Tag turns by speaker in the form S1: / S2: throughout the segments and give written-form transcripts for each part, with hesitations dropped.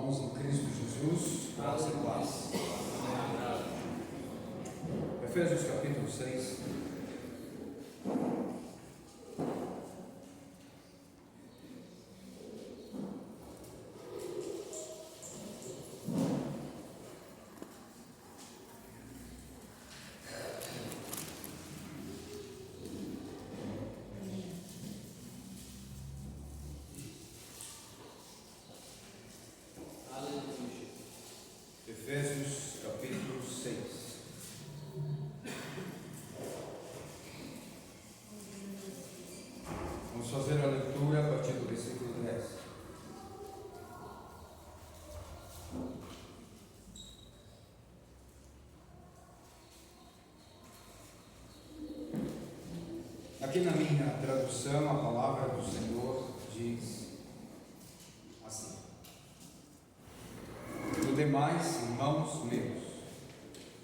S1: Irmãos em Cristo Jesus, graça e paz. Efésios capítulo 6. Efésios capítulo 6. Vamos fazer a leitura a partir do versículo 10. Aqui na minha tradução, a palavra do Senhor diz assim: "Do demais, irmãos meus,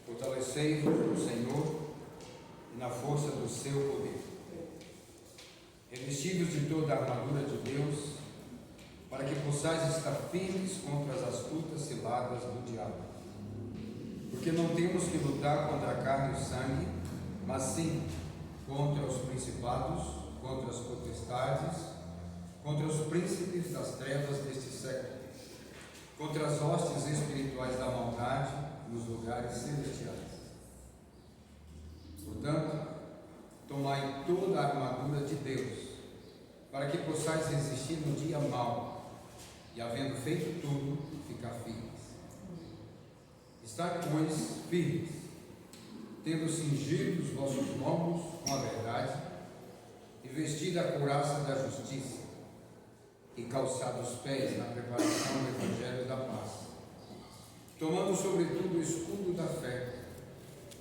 S1: fortalecei-vos no Senhor e na força do seu poder, revestidos de toda a armadura de Deus, para que possais estar firmes contra as astutas ciladas do diabo. Porque não temos que lutar contra a carne e sangue, mas sim contra os principados, contra as potestades, contra os príncipes das trevas deste século, contra as hostes espirituais da maldade nos lugares celestiais. Portanto, tomai toda a armadura de Deus, para que possais resistir no dia mau, e havendo feito tudo, ficar firmes. Estai, pois, firmes, tendo cingido os vossos lombos com a verdade, e vestida a couraça da justiça, e calçado os pés na preparação do Evangelho da paz, tomando sobretudo o escudo da fé,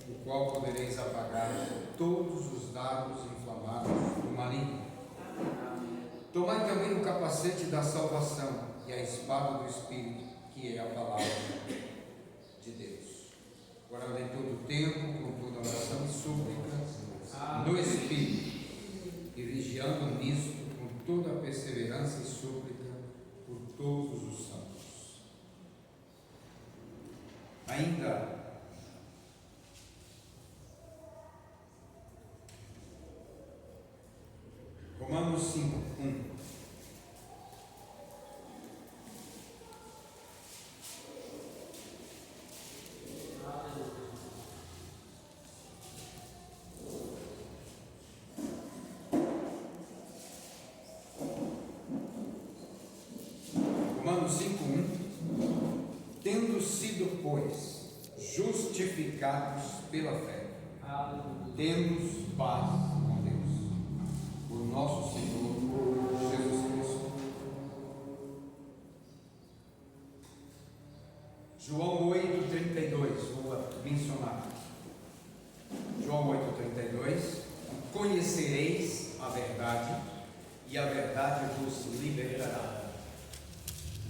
S1: o qual podereis apagar todos os dardos inflamados do maligno. Tomai também o capacete da salvação e a espada do Espírito, que é a palavra de Deus. Orando em todo o tempo, com toda oração e súplica, no Espírito, e vigiando nisto com toda a perseverança e súplica por todos os santos." Ainda Romanos 5:1. Romanos 5:1. Tendo sido, pois, justificados pela fé, temos paz com Deus, por nosso Senhor Jesus Cristo. João 8:32, vou mencionar. João 8:32. Conhecereis a verdade, e a verdade vos libertará.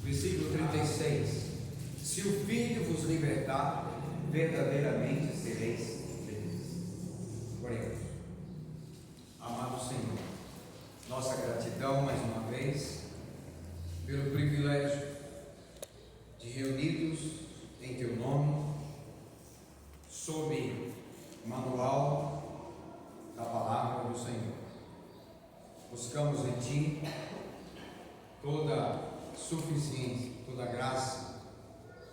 S1: Versículo 36. Se o Filho vos libertar, verdadeiramente sereis felizes. Oremos. Amado Senhor, nossa gratidão mais uma vez pelo privilégio de reunidos em Teu nome, sob o manual da palavra do Senhor. Buscamos em Ti toda suficiência, toda graça,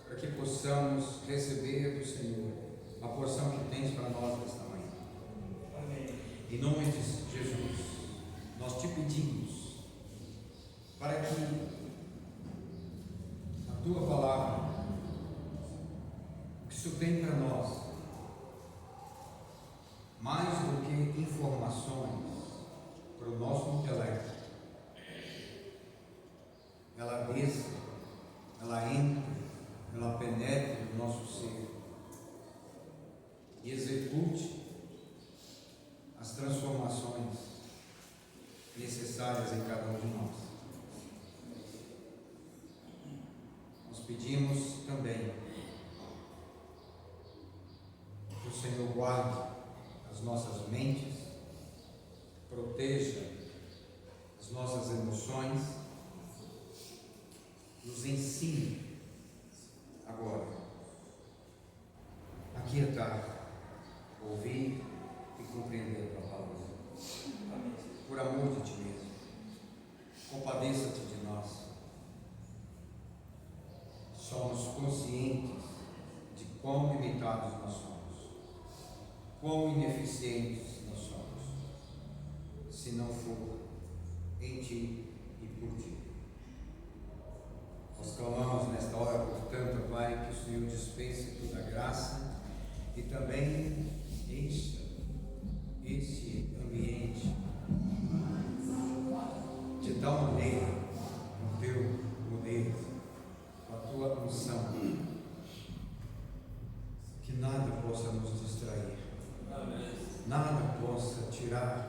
S1: para que possamos receber do Senhor a porção que Tens para nós nesta manhã. Amém. Em nome de Jesus, nós Te pedimos para que a Tua palavra, o que isso tem para nós, mais do que informações para o nosso intelecto, ela desça, ela entre, ela penetre no nosso ser e execute as transformações necessárias em cada um de nós. Nós pedimos também que o Senhor guarde as nossas mentes, proteja as nossas emoções, nos ensine aquietar, ouvir e compreender a tua palavra. Por amor de ti mesmo, compadeça-te de nós. Somos conscientes de quão limitados nós somos, quão ineficientes nós somos, se não for em ti e por ti. Nós clamamos nesta hora, portanto, Pai, que o Senhor dispense toda a graça e também encha esse ambiente de tal maneira, com o teu poder, com a tua unção, que nada possa nos distrair, nada possa tirar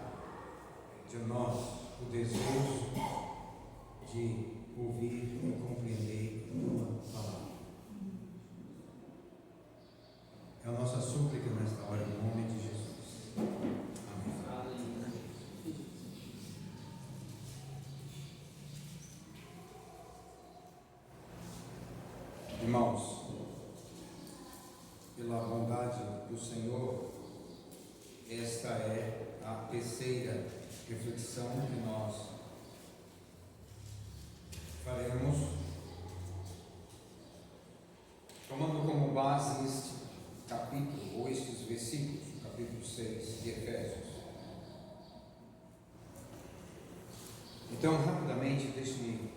S1: de nós o desejo de ouvir e compreender uma palavra. É a nossa súplica nesta hora, em nome de Jesus. Amém. Irmãos, pela bondade do Senhor, esta é a terceira reflexão que nós faremos, tomando como base este capítulo, ou estes versículos, o capítulo 6 de Efésios. Então, rapidamente, deixe-me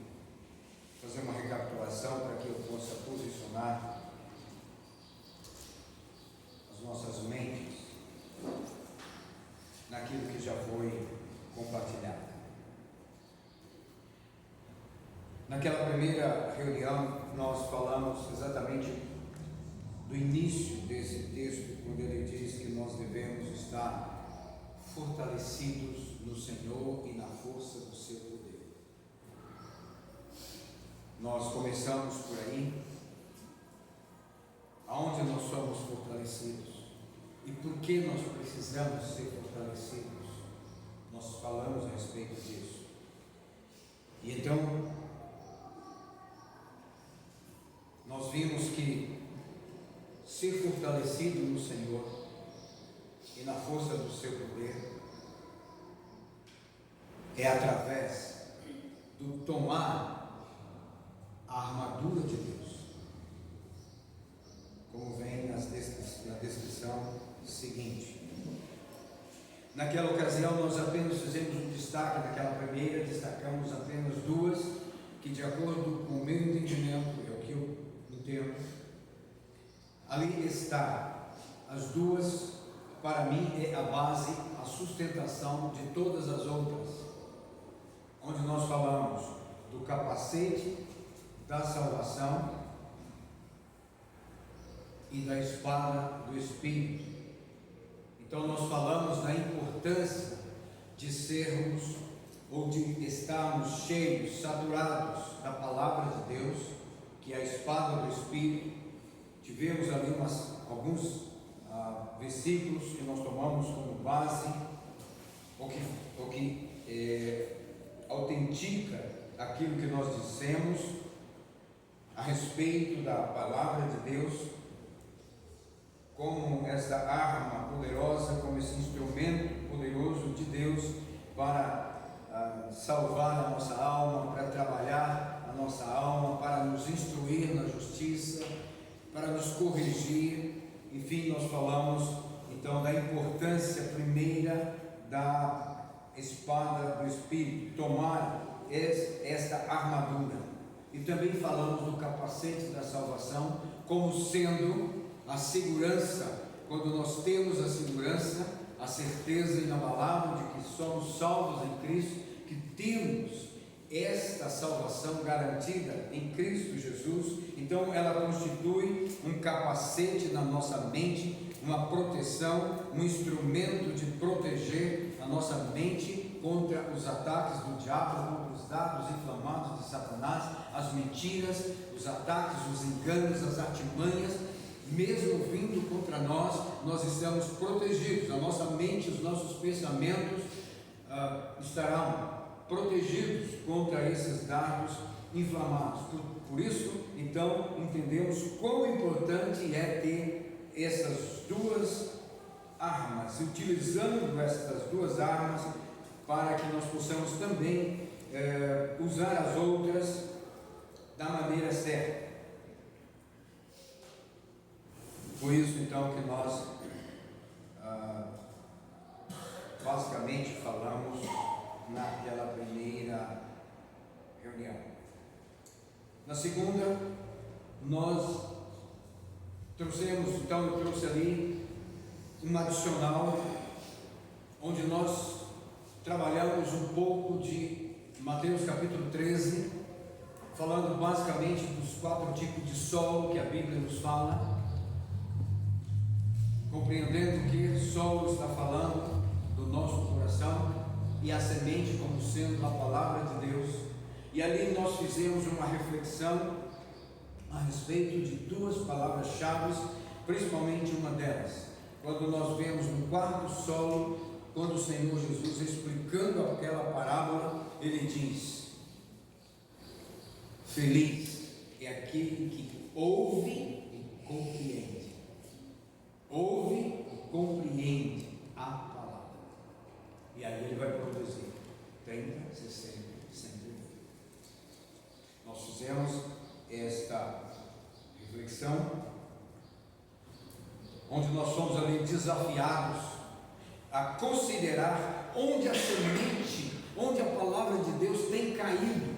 S1: fazer uma recapitulação para que eu possa posicionar as nossas mentes naquilo que já foi compartilhado. Naquela primeira reunião, nós falamos exatamente do início desse texto, quando ele diz que nós devemos estar fortalecidos no Senhor e na força do seu poder. Nós começamos por aí, aonde nós somos fortalecidos e por que nós precisamos ser fortalecidos. Nós falamos a respeito disso. E então, nós vimos que ser fortalecido no Senhor e na força do seu poder é através do tomar a armadura de Deus, como vem na descrição seguinte. Naquela ocasião nós apenas fizemos um destaque, naquela primeira destacamos apenas duas, que de acordo com o meu entendimento, é o que eu entendo, ali está, as duas, para mim é a base, a sustentação de todas as outras, onde nós falamos do capacete da salvação e da espada do Espírito. Então nós falamos da importância de sermos ou de estarmos cheios, saturados da palavra de Deus, que é a espada do Espírito. Tivemos ali alguns versículos que nós tomamos como base, o que autentica aquilo que nós dissemos a respeito da palavra de Deus, como essa arma poderosa, como esse instrumento poderoso de Deus para salvar a nossa alma, para trabalhar a nossa alma, para nos instruir na justiça, para nos corrigir. Enfim, nós falamos então da importância primeira da espada do Espírito, tomar esta armadura. E também falamos do capacete da salvação como sendo a segurança, quando nós temos a segurança, a certeza inabalável de que somos salvos em Cristo, que temos esta salvação garantida em Cristo Jesus. Então ela constitui um capacete na nossa mente, uma proteção, um instrumento de proteger a nossa mente contra os ataques do diabo, contra os dardos inflamados de Satanás, as mentiras, os ataques, os enganos, as artimanhas. Mesmo vindo contra nós, nós estamos protegidos. A nossa mente, os nossos pensamentos estarão protegidos contra esses dardos inflamados. Por isso, então, entendemos quão importante é ter essas duas armas, utilizando essas duas armas para que nós possamos também usar as outras da maneira certa. Por isso então que nós basicamente falamos naquela primeira reunião. Na segunda, nós trouxemos, então eu trouxe ali um adicional, onde nós trabalhamos um pouco de Mateus capítulo 13, falando basicamente dos 4 tipos de solo que a Bíblia nos fala, compreendendo que solo está falando do nosso coração e a semente como sendo a palavra de Deus. E ali nós fizemos uma reflexão a respeito de 2 palavras-chave, principalmente uma delas, quando nós vemos no quarto solo, quando o Senhor Jesus, explicando aquela parábola, ele diz: feliz é aquele que ouve e compreende. Ouve e compreende a palavra. E aí ele vai produzir 30, 60, 120. Nós fizemos esta reflexão, onde nós somos ali desafiados a considerar onde a semente, onde a palavra de Deus tem caído,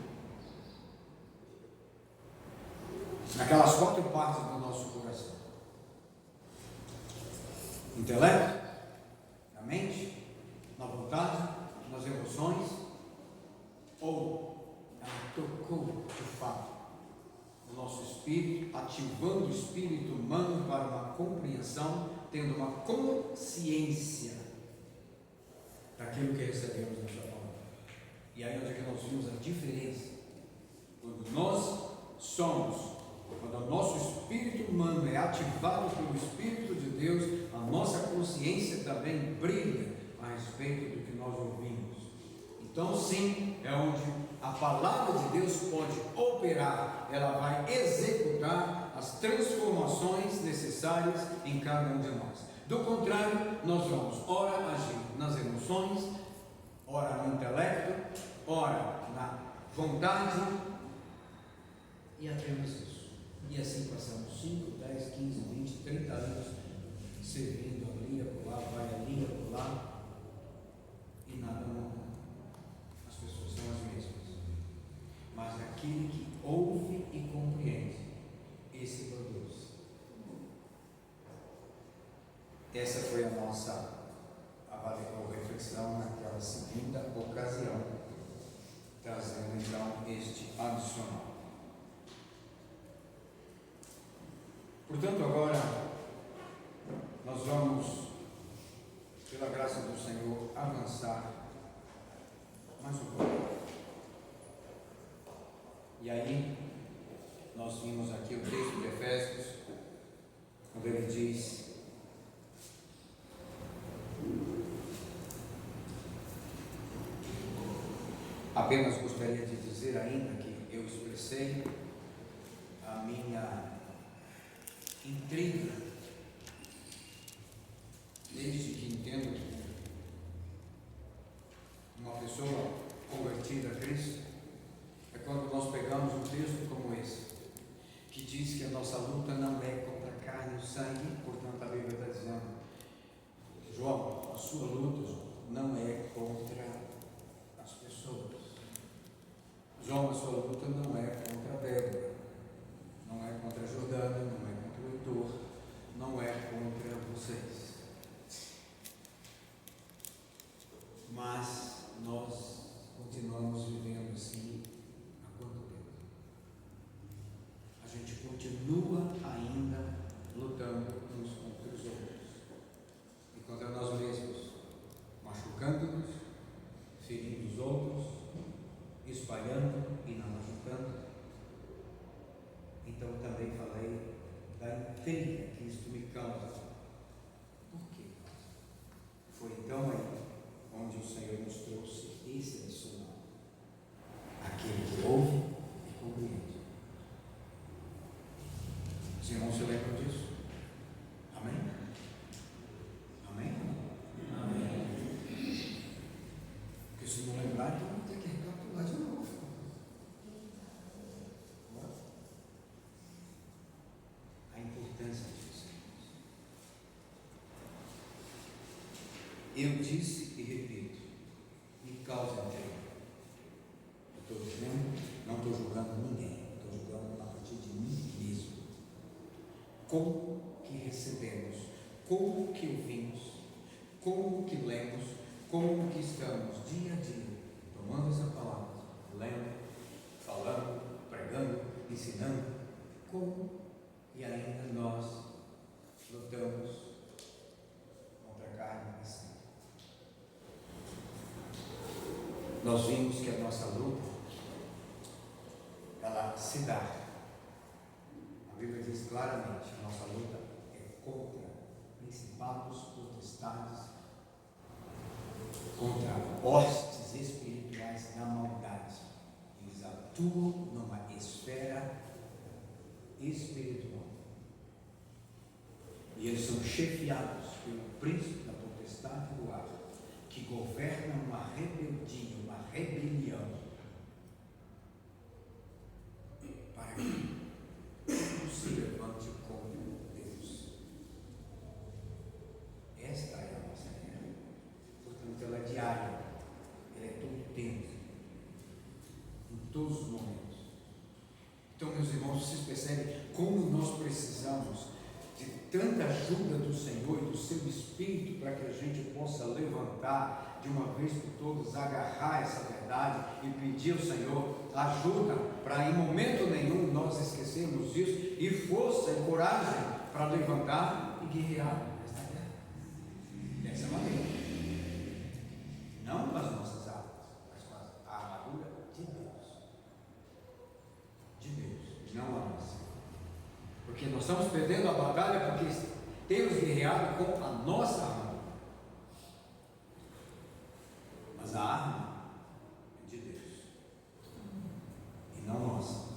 S1: naquelas 4 partes do nosso coração: intelecto, na mente, na vontade, nas emoções, ou ela tocou de fato o nosso espírito, ativando o espírito humano para uma compreensão, tendo uma consciência daquilo que recebemos na sua palavra. E aí onde é que nós vimos a diferença? Quando nós somos, quando o nosso espírito humano é ativado pelo Espírito de Deus, a nossa consciência também brilha a respeito do que nós ouvimos. Então sim, é onde a palavra de Deus pode operar, ela vai executar as transformações necessárias em cada um de nós. Do contrário, nós vamos ora agir nas emoções, ora no intelecto, ora na vontade, e apenas isso. E assim passamos 5, 10, 15, 20, 30 anos servindo ali, acolá, vai ali, acolá, e nada muda. As pessoas são as mesmas. Mas aquele que ouve e compreende, esse produz. Essa foi a nossa reflexão naquela segunda ocasião, trazendo então este adicional. Portanto, agora nós vamos, pela graça do Senhor, avançar mais um pouco. E aí, nós vimos aqui o texto de Efésios, quando ele diz: apenas gostaria de dizer ainda que eu expressei a minha intriga, desde que entendo que uma pessoa convertida a Cristo é quando nós pegamos um texto como esse, que diz que a nossa luta não é contra a carne e o sangue. Portanto, a Bíblia está dizendo: João, a sua luta não é contra as pessoas. João, a sua luta não é contra a Débora, não é contra a Jordana, não é contra o Heitor, não é contra vocês. Mas nós continuamos vivendo assim há quanto tempo? A gente continua ainda lutando uns contra os outros e contra nós mesmos, machucando-nos, ferindo os outros, espalhando e não ajudando. Então também falei da intriga que isto me causa. Por quê? Foi então aí onde o Senhor nos trouxe esse adicional: aquele que ouve e compreende. Os irmãos se lembram disso? Amém? Eu disse e repito, me causa intriga. Eu estou dizendo, não estou julgando ninguém, estou julgando a partir de mim mesmo. Como que recebemos, como que ouvimos, como que lemos, como que estamos dia a dia tomando essa palavra, lendo, falando, pregando, ensinando, como e ainda nós lutamos contra a carne e sangue. Nós vimos que a nossa luta, ela se dá. A Bíblia diz claramente, a nossa luta é contra principados, potestades, contra hostes espirituais da maldade. Eles atuam numa esfera espiritual. E eles são chefiados pelo príncipe da potestade do ar, que governa uma rebeldia, uma rebelião, para que tudo se levante contra Deus. Esta é a nossa guerra. Portanto, ela é diária, ela é todo o tempo, em todos os momentos. Então, meus irmãos, vocês percebem como nós precisamos de tanta ajuda do Senhor e do seu Espírito para que a gente possa levantar de uma vez por todas, agarrar essa verdade e pedir ao Senhor ajuda para em momento nenhum nós esquecermos disso, e força e coragem para levantar e guerrear esta guerra dessa maneira, não com as nossas armas, mas com a armadura de Deus, não a nossa. Porque nós estamos perdendo a batalha porque temos guerreado com a nossa arma. Mas a arma é de Deus e não nossa.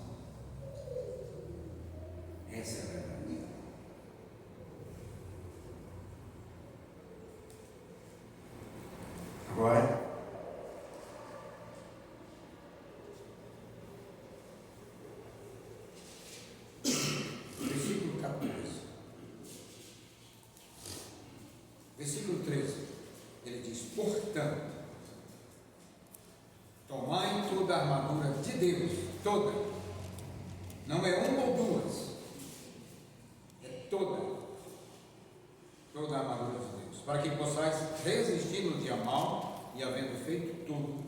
S1: Essa é a verdade. Agora, versículo 13, ele diz: portanto, tomai toda a armadura de Deus, toda, não é uma ou duas, é toda a armadura de Deus, para que possais resistir no dia mau e, havendo feito tudo,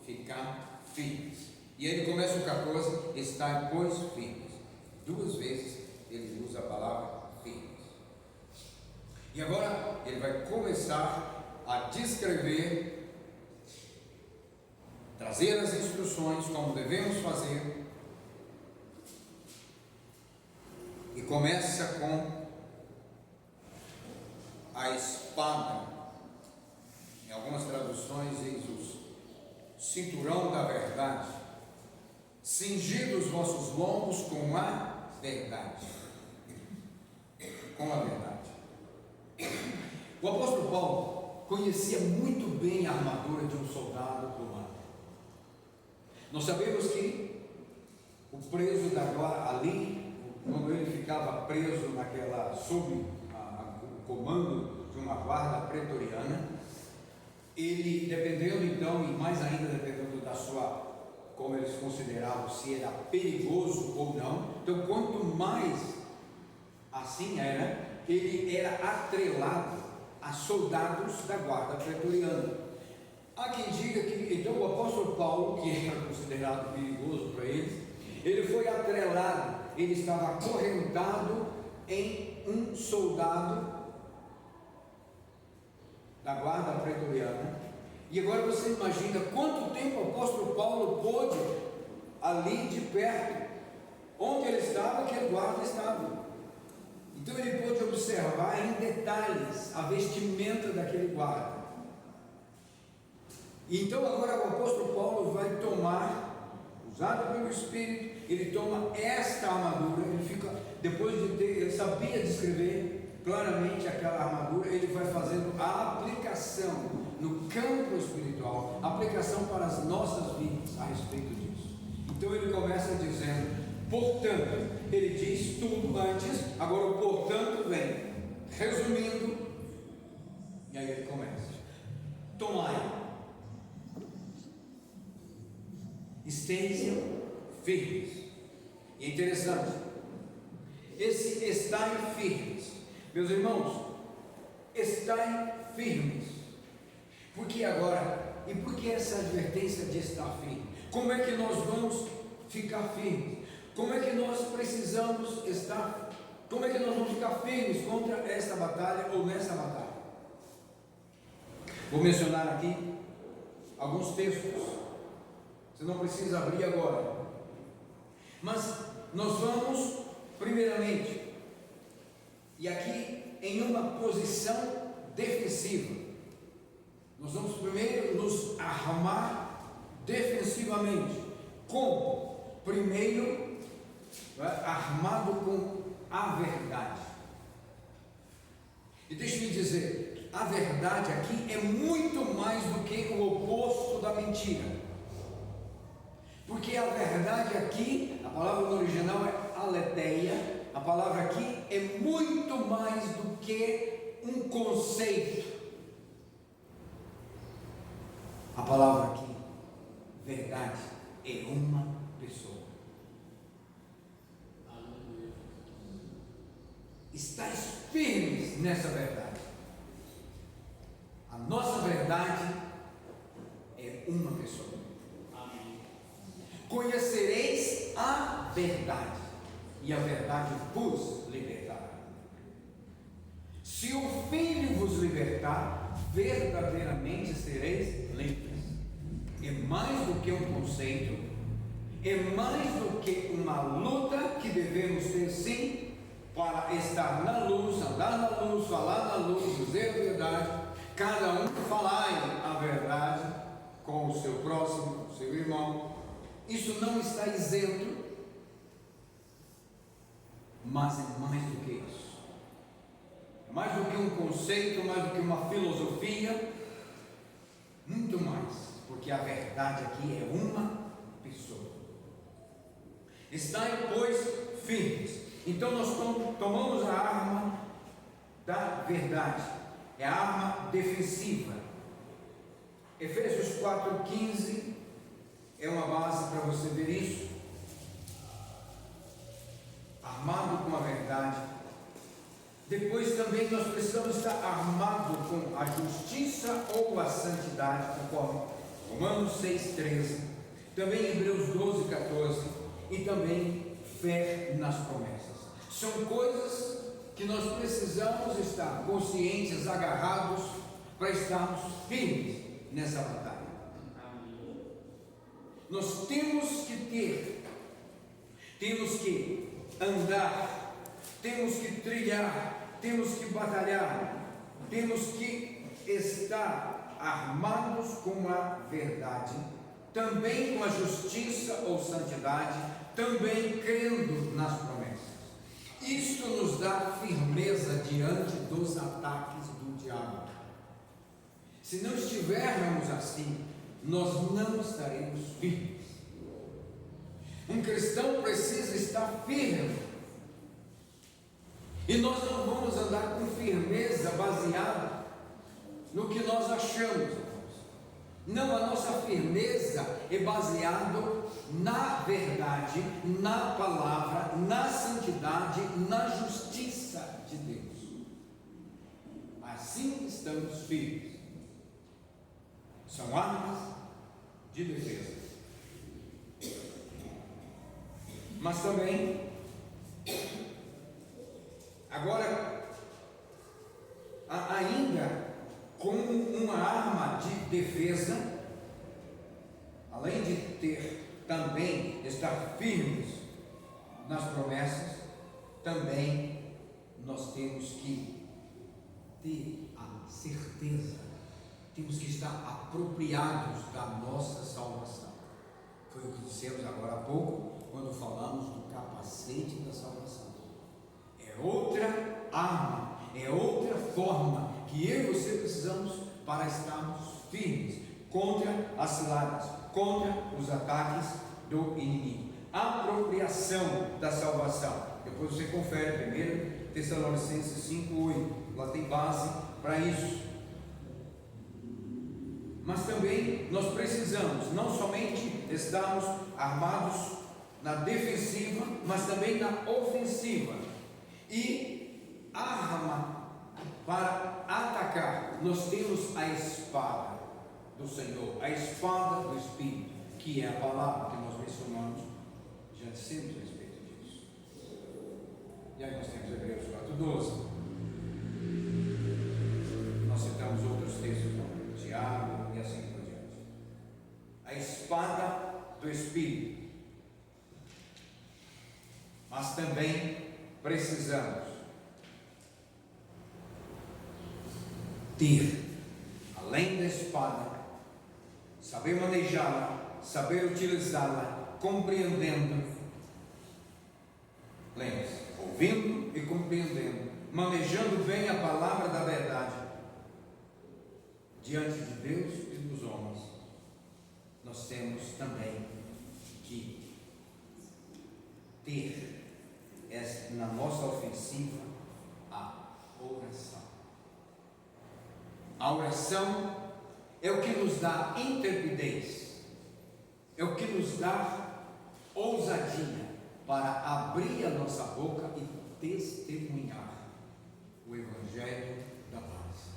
S1: ficar firmes. E ele começa o 14: estai, pois, firmes. 2 vezes ele usa a palavra firmes. E agora ele vai começar a descrever, trazer as instruções como devemos fazer, e começa com a espada. Em algumas traduções diz o cinturão da verdade. Cingid os vossos lombos com a verdade. Com a verdade. O apóstolo Paulo conhecia muito bem a armadura de um soldado romano. Nós sabemos que o preso da guarda ali, quando ele ficava preso naquela, sob o comando de uma guarda pretoriana, ele, dependendo então, e mais ainda dependendo da sua, como eles consideravam, se era perigoso ou não, então quanto mais assim era, ele era atrelado a soldados da guarda pretoriana. Há quem diga que então o apóstolo Paulo, que era considerado perigoso para eles, ele foi atrelado, ele estava acorrentado em um soldado da guarda pretoriana. E agora você imagina quanto tempo o apóstolo Paulo pôde ali de perto, onde ele estava, aquele guarda estava. Então ele pôde observar em detalhes a vestimenta daquele guarda. E então agora o apóstolo Paulo vai tomar, usado pelo Espírito, ele toma esta armadura, ele fica, depois de ter, ele sabia descrever claramente aquela armadura, ele vai fazendo a aplicação no campo espiritual, aplicação para as nossas vidas a respeito disso. Então ele começa dizendo: portanto, ele diz tudo antes, agora o portanto vem, resumindo, e aí ele começa: tomai. Estejam firmes. E é interessante, esse estar firmes, meus irmãos, estar firmes. Por que agora? E por que essa advertência de estar firme? Como é que nós vamos ficar firmes? Como é que nós precisamos estar? Como é que nós vamos ficar firmes contra esta batalha ou nessa batalha? Vou mencionar aqui alguns textos. Você não precisa abrir agora, mas nós vamos primeiramente, e aqui em uma posição defensiva, nós vamos primeiro nos armar defensivamente. Como? Primeiro, armado com a verdade. E deixe-me dizer, a verdade aqui é muito mais do que o oposto da mentira. Porque a verdade aqui, a palavra no original é aletheia, a palavra aqui é muito mais do que um conceito. A palavra aqui, verdade, é uma pessoa. Estais firmes nessa verdade. A nossa verdade é uma pessoa. Conhecereis a verdade, e a verdade vos libertará. Se o Filho vos libertar, verdadeiramente sereis livres. É mais do que um conceito, é mais do que uma luta que devemos ter sim, para estar na luz, andar na luz, falar na luz, dizer a verdade, cada um falar a verdade com o seu próximo, o seu irmão. Isso não está isento, mas é mais do que isso. É mais do que um conceito, mais do que uma filosofia, muito mais. Porque a verdade aqui é uma pessoa. Estai, pois, firmes. Então nós tomamos a arma da verdade. É a arma defensiva. Efésios 4,15 é uma base para você ver isso. Armado com a verdade. Depois também nós precisamos estar armado com a justiça ou a santidade, conforme Romanos 6,13, também Hebreus 12,14 e também fé nas promessas. São coisas que nós precisamos estar conscientes, agarrados, para estarmos firmes nessa batalha. Nós temos que andar, temos que trilhar, temos que batalhar, temos que estar armados com a verdade, também com a justiça ou santidade, também crendo nas promessas. Isto nos dá firmeza diante dos ataques do diabo. Se não estivermos assim, nós não estaremos firmes. Um cristão precisa estar firme. E nós não vamos andar com firmeza baseada no que nós achamos. Não, a nossa firmeza é baseada na verdade, na palavra, na santidade, na justiça de Deus. Assim estamos firmes. São armas de defesa. Mas também, agora, ainda como uma arma de defesa, além de ter também estar firmes nas promessas, também nós temos que ter a certeza, temos que estar apropriados da nossa salvação. Foi o que dissemos agora há pouco, quando falamos do capacete da salvação. É outra arma, é outra forma que eu e você precisamos para estarmos firmes contra as ciladas, contra os ataques do inimigo. Apropriação da salvação. Depois você confere 1 Tessalonicenses 5:8. Lá tem base para isso. mas também nós precisamos não somente estarmos armados na defensiva, mas também na ofensiva. E arma para atacar, nós temos a espada do Senhor, a espada do Espírito, que é a palavra que nós mencionamos, já dissemos a respeito disso. E aí nós temos Hebreus 4:12. Nós citamos outros textos, como Tiago e assim por diante. A espada do Espírito. Mas também precisamos ter, além da espada, saber manejá-la, saber utilizá-la, compreendendo, lembre-se, ouvindo e compreendendo, manejando bem a palavra da verdade, diante de Deus e dos homens. Nós temos também que ter na nossa ofensiva a oração. A oração é o que nos dá intrepidez, é o que nos dá ousadia para abrir a nossa boca e testemunhar o Evangelho da paz.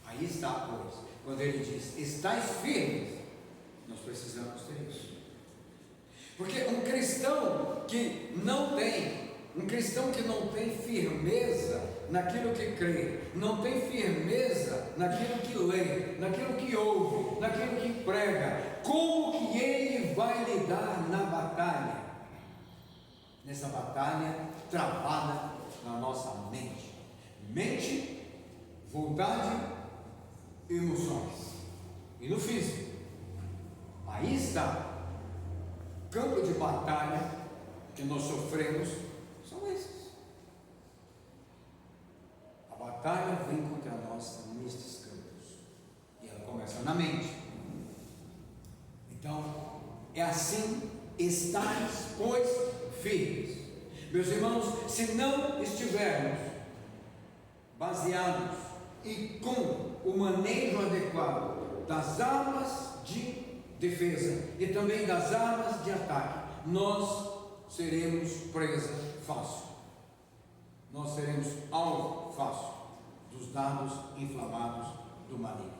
S1: Aí está, pois, quando ele diz, estais firmes, nós precisamos ter isso. Porque um cristão que não tem firmeza naquilo que crê, não tem firmeza naquilo que lê, naquilo que ouve, naquilo que prega, como que ele vai lidar na batalha? Nessa batalha travada na nossa mente, vontade e emoções, e no físico. Aí está. Campo de batalha que nós sofremos são esses. A batalha vem contra nós nestes campos, e ela começa na mente. Então, é assim, estais, pois, firmes. Meus irmãos, se não estivermos baseados e com o manejo adequado das armas de defesa e também das armas de ataque, nós seremos presa fácil, nós seremos alvo fácil dos dardos inflamados do maligno.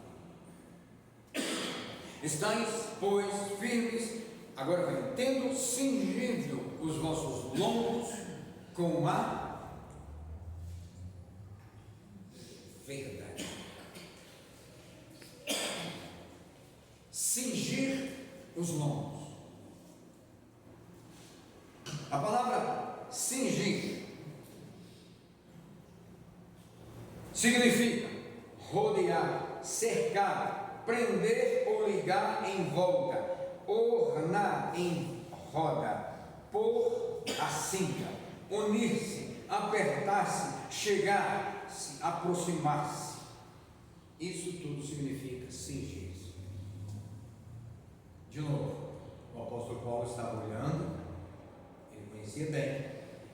S1: Estais, pois, firmes, agora vem, tendo cingido os vossos lombos com a verdade. Cingir os lombos. A palavra cingir significa rodear, cercar, prender ou ligar em volta, ornar em roda, pôr a cinta, unir-se, apertar-se, chegar, se aproximar-se. Isso tudo significa cingir. De novo, o apóstolo Paulo estava olhando, ele conhecia bem,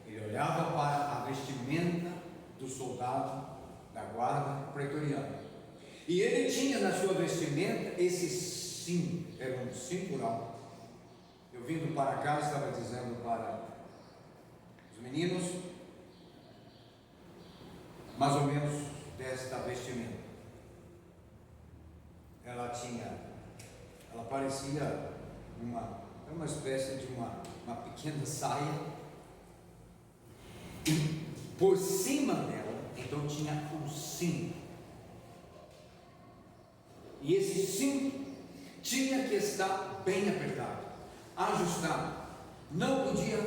S1: ele olhava para a vestimenta do soldado da guarda pretoriana, e ele tinha na sua vestimenta esse cinto, era um cinturão. Eu vindo para casa estava dizendo para os meninos, mais ou menos desta vestimenta. Ela parecia uma espécie de uma pequena saia, e por cima dela, então, tinha um cinto, e esse cinto tinha que estar bem apertado, ajustado, não podia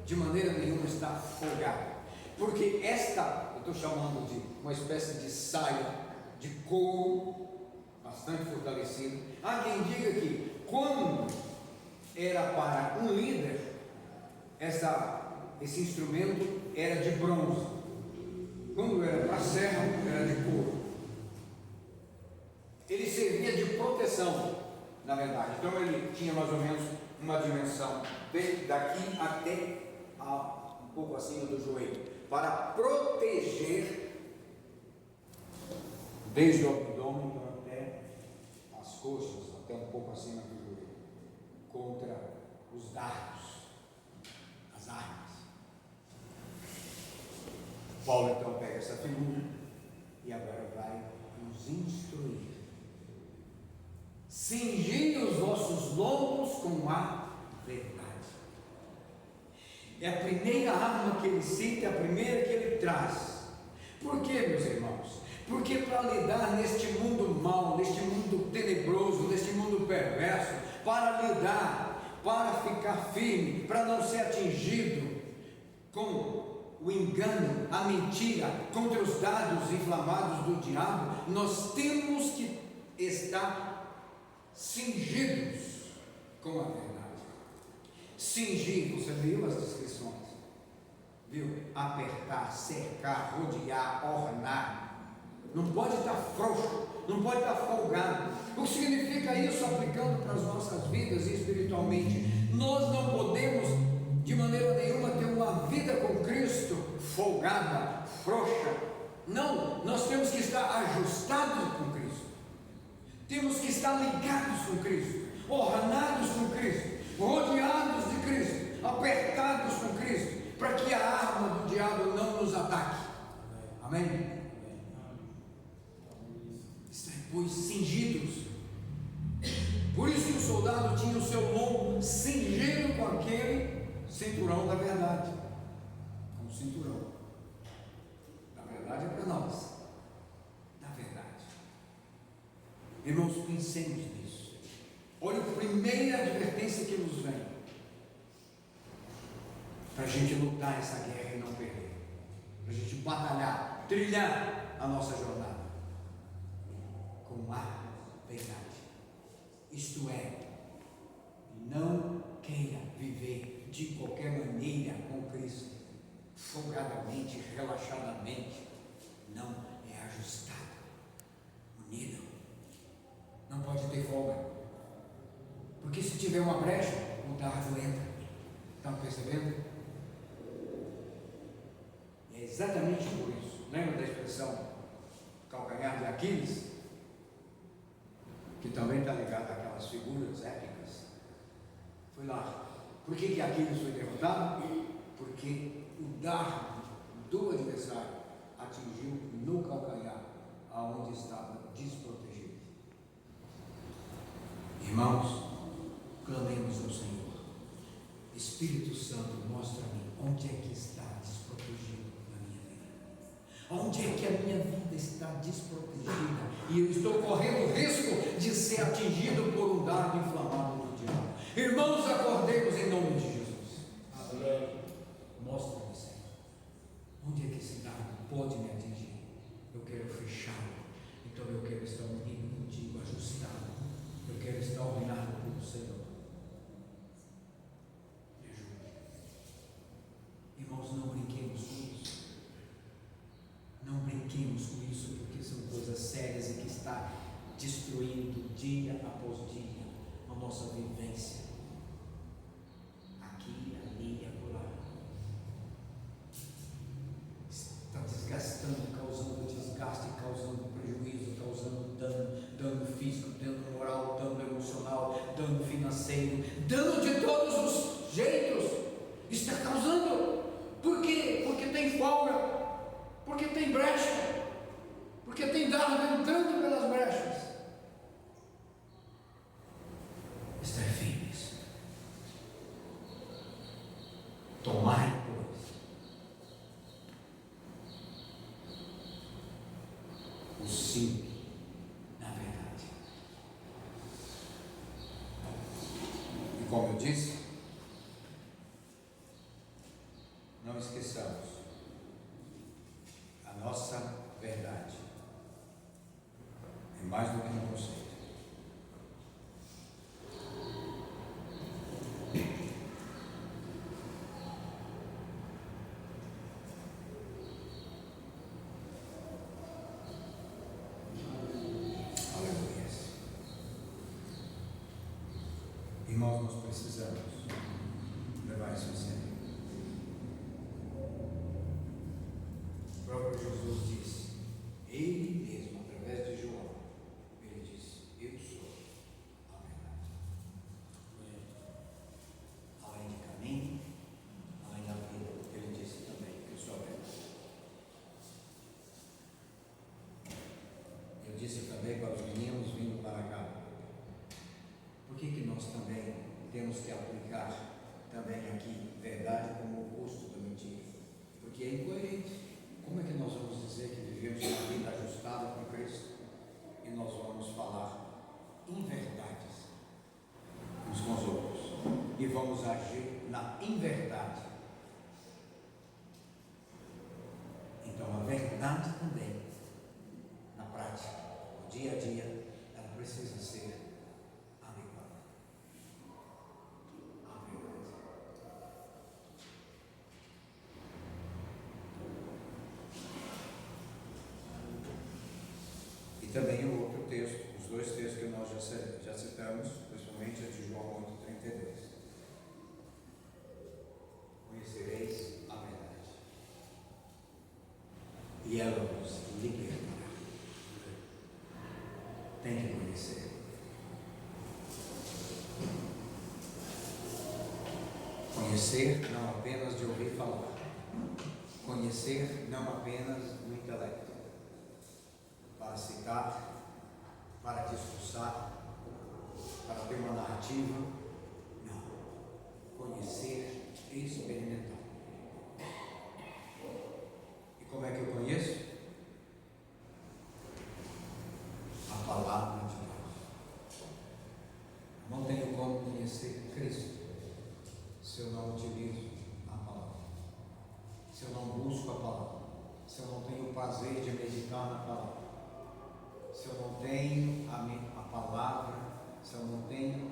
S1: de maneira nenhuma estar folgado, porque eu estou chamando de uma espécie de saia de couro, bastante fortalecido. Há quem diga que quando era para um líder, esse instrumento era de bronze, quando era para servo, era de couro. Ele servia de proteção, na verdade. Então ele tinha mais ou menos uma dimensão daqui até um pouco acima do joelho, para proteger desde o abdômen coxas, até um pouco acima do joelho, contra os dardos, as armas. Paulo então pega essa figura e agora vai nos instruir. Cingi os vossos lombos com a verdade. É a primeira arma que ele cita, é a primeira que ele traz. Por quê, meus irmãos? Porque para lidar neste mundo mau, neste mundo tenebroso, neste mundo perverso, para lidar, para ficar firme, para não ser atingido com o engano, a mentira, contra os dardos inflamados do diabo, nós temos que estar cingidos com a verdade. Cingir, você viu as descrições? Viu? Apertar, cercar, rodear, ornar. Não pode estar frouxo, não pode estar folgado. O que significa isso aplicando para as nossas vidas espiritualmente? Nós não podemos de maneira nenhuma ter uma vida com Cristo folgada, frouxa. Não, nós temos que estar ajustados com Cristo. Temos que estar ligados com Cristo, ornados com Cristo, rodeados de Cristo, apertados com Cristo, para que a arma do diabo não nos ataque. Amém? Pois cingidos. Por isso que o soldado tinha o seu lombo cingido com aquele cinturão da verdade. Com o cinturão da verdade é para nós. Da verdade. Irmãos, pensemos nisso. Olha a primeira advertência que nos vem, para a gente lutar essa guerra e não perder, para a gente batalhar, trilhar a nossa jornada com a verdade. Isto é, não queira viver de qualquer maneira com Cristo, folgadamente, relaxadamente. Não, é ajustado, unido. Não pode ter folga, porque se tiver uma brecha, o dardo entra. Estão percebendo? É exatamente por isso. Lembra da expressão calcanhar de Aquiles? Que também está ligado àquelas figuras épicas. Foi lá. Por que Aquiles foi derrotado? Porque o dardo do adversário atingiu no calcanhar, aonde estava desprotegido. Irmãos, clamemos ao Senhor. Espírito Santo, mostra-me onde é que está desprotegido na minha vida. Onde é que a minha vida está desprotegida e eu estou correndo o risco de ser atingido por um dardo inflamado do diabo. Irmãos, acordemos em nome de Jesus. Amém. Mostra-me, Senhor, onde é que esse dardo pode me atingir. Eu quero fechá-lo, então eu quero estar unido contigo, ajustado. Eu quero estar ordenado pelo Senhor. Me ajude. Irmãos, não brinquemos com isso. Não brinquemos com isso, porque são coisas sérias e que está destruindo dia após dia a nossa vivência, aqui, ali e acolá. Está desgastando, causando desgaste, causando prejuízo, causando dano físico, dano moral, dano emocional, dano financeiro, dano de todos os jeitos. Está causando. Por quê? Porque tem folga. Porque tem brecha, porque tem dardo entrando pelas brechas. Estar firmes. Tomai, pois, o sim na verdade. E como eu disse, não esqueçamos, a nossa verdade é mais do que um conceito. Aleluia. Irmãos, nós precisamos levar isso a sério. O próprio Jesus disse, ele mesmo, através de João, ele disse: em verdade. Então a verdade também, na prática, no dia a dia, ela precisa ser adequada à verdade. E também o outro texto, os dois textos que nós já citamos, principalmente a de João 8,32. Conhecereis a verdade, e ela vos libertará. Tem que conhecer. Conhecer não apenas de ouvir falar. Conhecer não apenas no intelecto. Para citar, para discursar, para ter uma narrativa. Não. Conhecer e experimentar. E como é que eu conheço? A palavra de Deus. Não tenho como conhecer Cristo se eu não utilizo a palavra, se eu não busco a palavra, se eu não tenho o prazer de meditar na palavra, se eu não tenho a palavra, se eu não tenho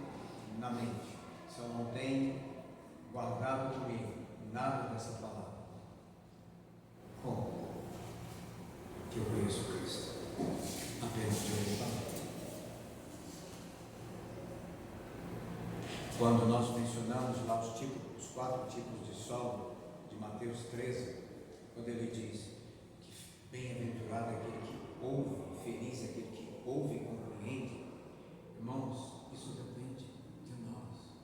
S1: na mente, se eu não tenho guardado comigo nada dessa palavra, como que eu conheço Cristo? Apenas de ouvir falar. Quando nós mencionamos lá os 4 tipos de solo de Mateus 13, quando ele diz que bem-aventurado é aquele que ouve, feliz é aquele que ouve e compreende, irmãos, isso depende de nós.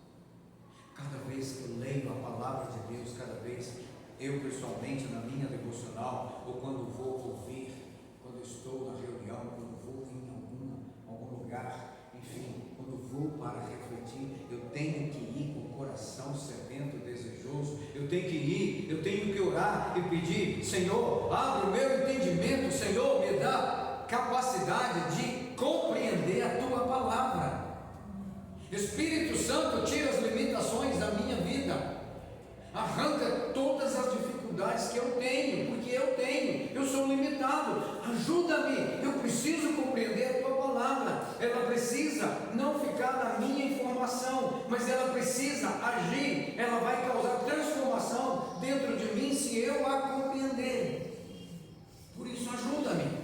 S1: Cada vez que eu leio a palavra de Deus, cada vez eu pessoalmente na minha devocional, ou quando vou ouvir, quando estou na reunião, quando vou em algum lugar, enfim, quando vou para refletir, eu tenho que ir com o coração sedento e desejoso, eu tenho que orar e pedir: Senhor, abre o meu entendimento, Senhor, me dá capacidade de compreender a Tua palavra. Espírito Santo, tira as limitações da minha vida, arranca todas as dificuldades que eu tenho, porque eu sou limitado. Ajuda-me, eu preciso compreender a Tua palavra. Ela precisa não ficar na minha informação, mas ela precisa agir, ela vai causar transformação dentro de mim se eu a compreender. Por isso, ajuda-me.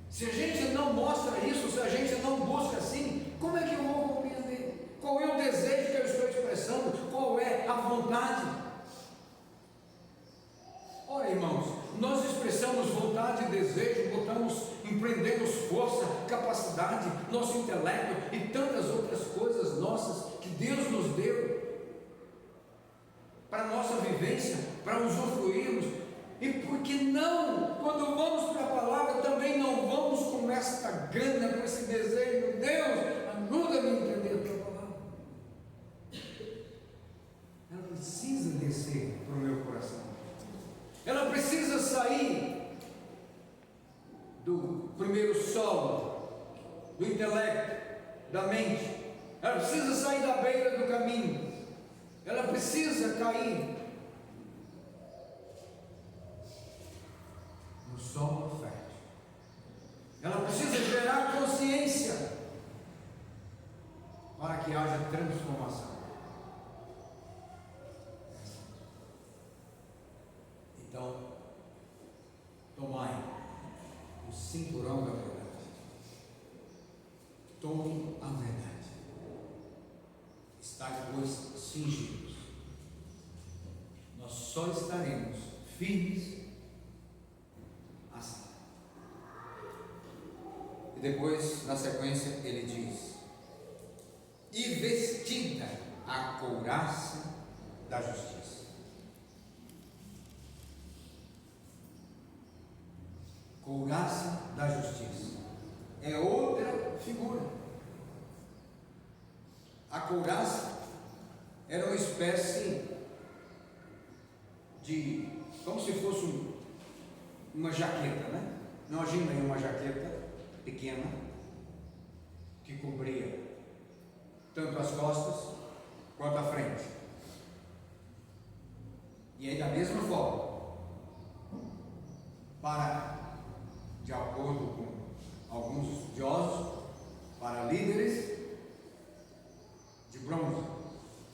S1: Se a gente não mostra isso, se a gente não busca assim, como é que eu vou compreender? Qual é o desejo que eu estou expressando? Qual é a vontade? Ora, irmãos, nós expressamos vontade e desejo, empreendemos força, capacidade, nosso intelecto e tantas outras coisas nossas que Deus nos deu para a nossa vivência, para usufruirmos. E por que não, quando vamos para a palavra, também não vamos com esta gana, com esse desejo? Deus, ajuda-me a entender a Tua palavra. Ela precisa descer para o meu coração. Ela precisa sair do primeiro solo, do intelecto, da mente. Ela precisa sair da beira do caminho. Ela precisa cair no solo fértil. Ela precisa gerar consciência para que haja transformação. Então, tomai o cinturão da verdade. Tome a verdade. Estai, pois, cingidos. Nós só estaremos firmes assim. E depois, na sequência, ele diz: e vestida a couraça da justiça. Couraça da justiça é outra figura. A couraça era uma espécie de, como se fosse uma jaqueta, né? Imagina aí uma jaqueta pequena que cobria tanto as costas quanto a frente. E aí, da mesma forma, para, de acordo com alguns estudiosos, para líderes de bronze,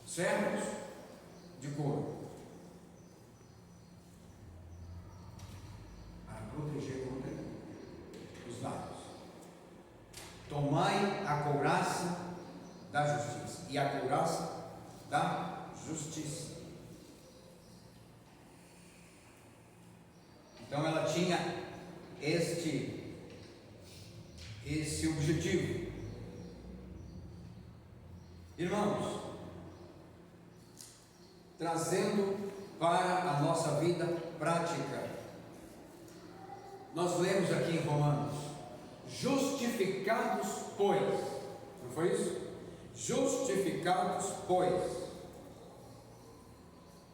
S1: servos de couro, para proteger contra os lados. Tomai a couraça da justiça, e a couraça da justiça. Então ela tinha esse objetivo. Irmãos, trazendo para a nossa vida prática, nós lemos aqui em Romanos: justificados, pois, não foi isso? Justificados, pois,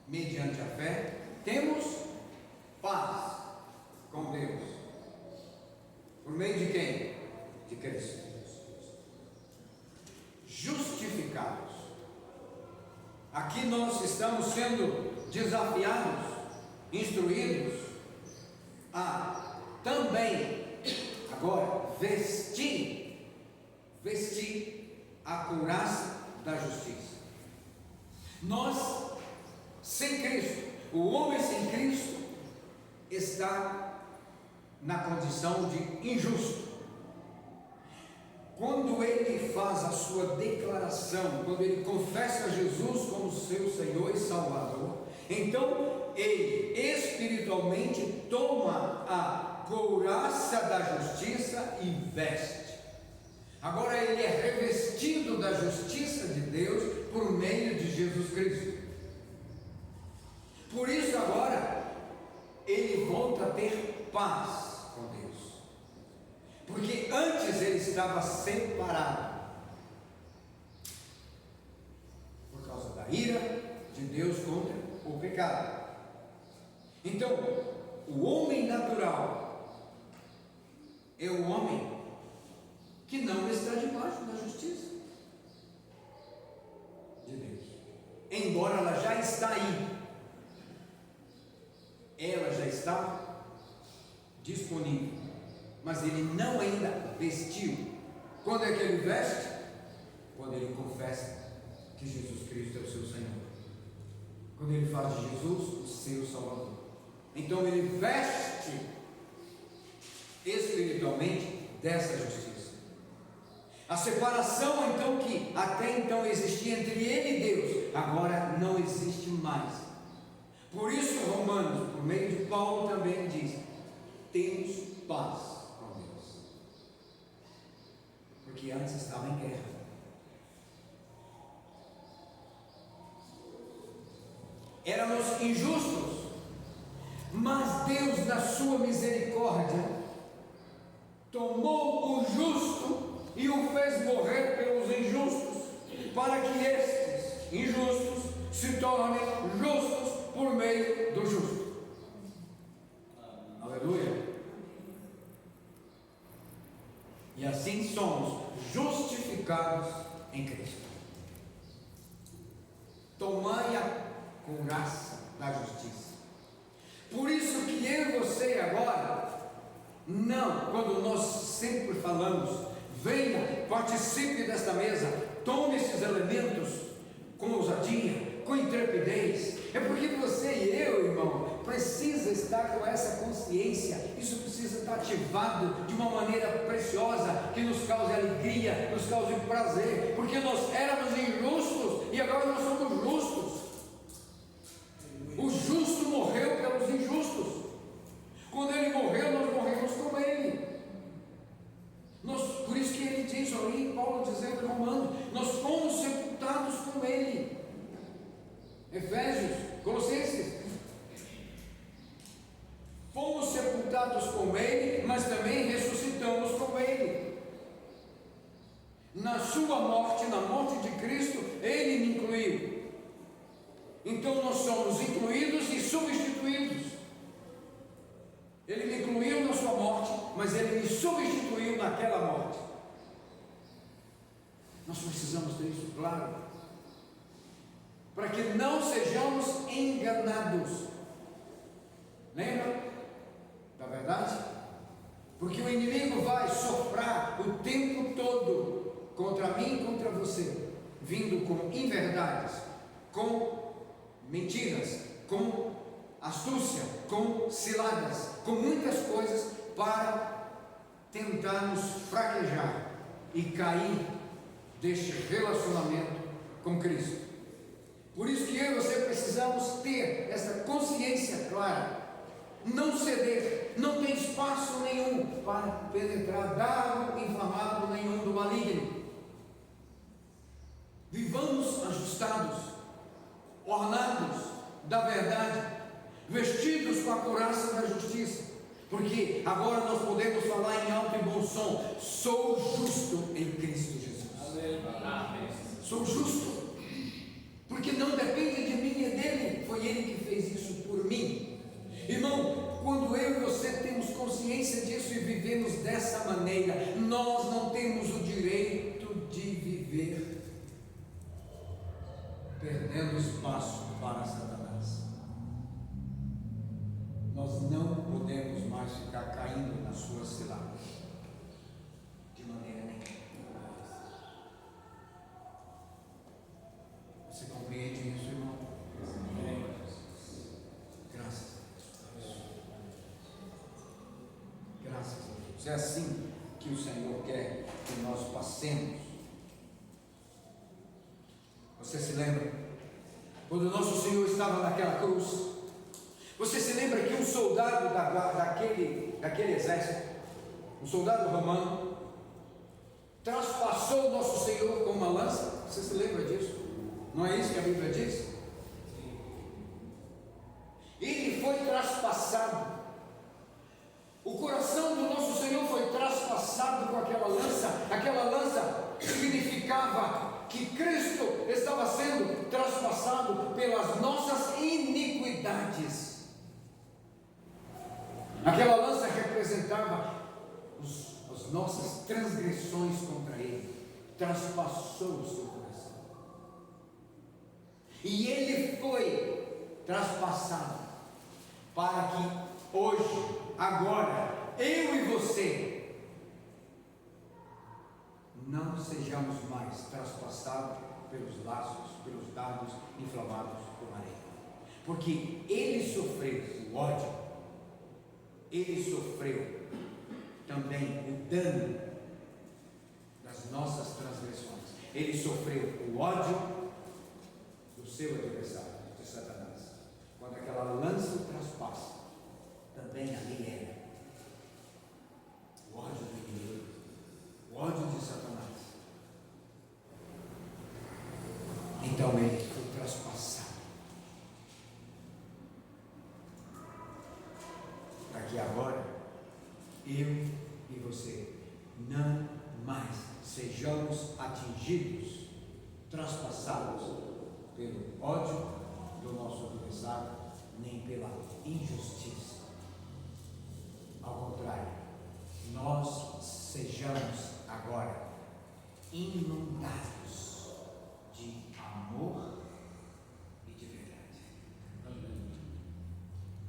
S1: mediante a fé, temos paz com Deus. Por meio de quem? De Cristo. Justificados. Aqui nós estamos sendo desafiados, instruídos a também agora vestir a couraça da justiça. Nós, sem Cristo, o homem sem Cristo está na condição de injusto. Quando ele faz a sua declaração, quando ele confessa Jesus como seu Senhor e Salvador, então ele espiritualmente toma a couraça da justiça e veste. Agora ele é revestido da justiça de Deus por meio de Jesus Cristo. Por isso agora ele volta a ter paz com Deus, porque antes ele estava separado por causa da ira de Deus contra o pecado. Então o homem natural é o homem que não está debaixo da justiça de Deus, embora ela já está aí, ela já está disponível, mas ele não ainda vestiu. Quando é que ele veste? Quando ele confessa que Jesus Cristo é o seu Senhor, quando ele faz de Jesus o seu Salvador. Então ele veste espiritualmente dessa justiça. A separação então que até então existia entre ele e Deus, agora não existe mais. Por isso Romanos, por meio de Paulo, também diz: temos paz com Deus, porque antes estava em guerra. Éramos injustos, mas Deus, na sua misericórdia, tomou o justo e o fez morrer pelos injustos, para que estes injustos se tornem justos por meio do justo. Aleluia. E assim somos justificados em Cristo. Tomai a couraça da justiça. Por isso que eu e você agora, não, quando nós sempre falamos, venha, participe desta mesa, tome esses elementos com ousadia, com intrepidez, é porque você e eu, irmão, precisa estar com essa consciência. Isso precisa estar ativado de uma maneira preciosa, que nos cause alegria, nos cause prazer, porque nós éramos injustos e agora nós somos justos. O justo morreu pelos injustos. Quando ele morreu, nós morremos com ele. Por isso que ele diz ali, Paulo dizendo em Romanos, nós fomos sepultados com ele. Efésios, Colossenses, fomos sepultados com ele, mas também ressuscitamos com ele. Na sua morte, na morte de Cristo, ele me incluiu. Então nós somos incluídos e substituídos. Ele me incluiu na sua morte, mas ele me substituiu naquela morte. Nós precisamos ter isso claro, para que não sejamos enganados. Lembra da verdade? Porque o inimigo vai soprar o tempo todo contra mim e contra você, vindo com inverdades, com mentiras, com astúcia, com ciladas, com muitas coisas para tentar nos fraquejar e cair deste relacionamento com Cristo. Por isso que eu e você precisamos ter essa consciência clara, não ceder, não tem espaço nenhum para penetrar dardo inflamado nenhum do maligno. Vivamos ajustados, ornados da verdade, vestidos com a couraça da justiça, porque agora nós podemos falar em alto e bom som: sou justo em Cristo Jesus. Amém. Sou justo, porque não depende de mim, é dele, foi ele que fez isso por mim. Irmão, quando eu e você temos consciência disso e vivemos dessa maneira, nós não temos o direito de viver perdendo espaço para Satanás. Nós não podemos mais ficar caindo nas suas ciladas, de maneira nenhuma. Você compreende isso, irmão? Graças a Deus. Graças a Deus. É assim que o Senhor quer que nós passemos. Você se lembra? Quando o nosso Senhor estava naquela cruz, você se lembra que um soldado daquele exército, um soldado romano, traspassou o nosso Senhor com uma lança? Você se lembra disso? Não é isso que a Bíblia diz? Ele foi traspassado. O coração do nosso Senhor foi traspassado com aquela lança. Aquela lança significava que Cristo estava sendo traspassado pelas nossas iniquidades. Aquela lança representava as nossas transgressões contra Ele. Traspassou o seu coração. E Ele foi traspassado para que hoje, agora, eu e você não sejamos mais traspassados pelos laços, pelos dardos inflamados por areia. Porque Ele sofreu o ódio, Ele sofreu também o dano das nossas transgressões. Ele sofreu o ódio do seu adversário, de Satanás. Quando aquela lança o traspassa, também ali era o ódio do inimigo, o ódio de Satanás. Então ele foi traspassado, para que agora eu e você não mais sejamos atingidos, traspassados pelo ódio do nosso adversário, nem pela injustiça. Ao contrário, nós sejamos agora inundados de amor e de verdade. Amém.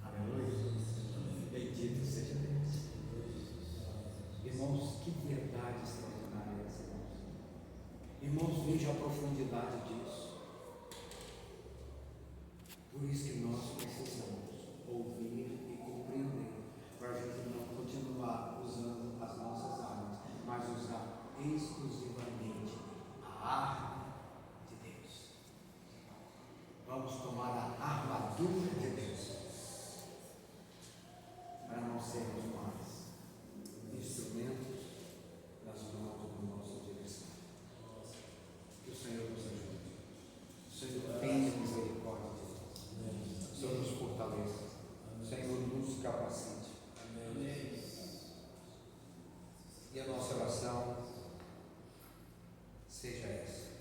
S1: Aleluia. Bendito seja Deus. Irmãos, que verdade extraordinária essa, irmãos. Irmãos, veja a profundidade disso. Por isso que nós precisamos ouvir e compreender, para a gente não continuar usando as nossas armas, mas usar exclusivamente a arma de Deus. Vamos tomar a armadura de Deus, para não sermos mais instrumentos nas mãos do nosso adversário. Que o Senhor nos ajude. O Senhor tenha misericórdia de nós. O Senhor nos fortaleça. O Senhor nos capacite. Amém. E a nossa oração seja essa: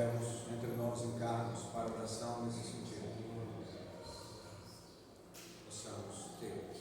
S1: tivermos entre nós encargos para oração nesse sentido, possamos ter.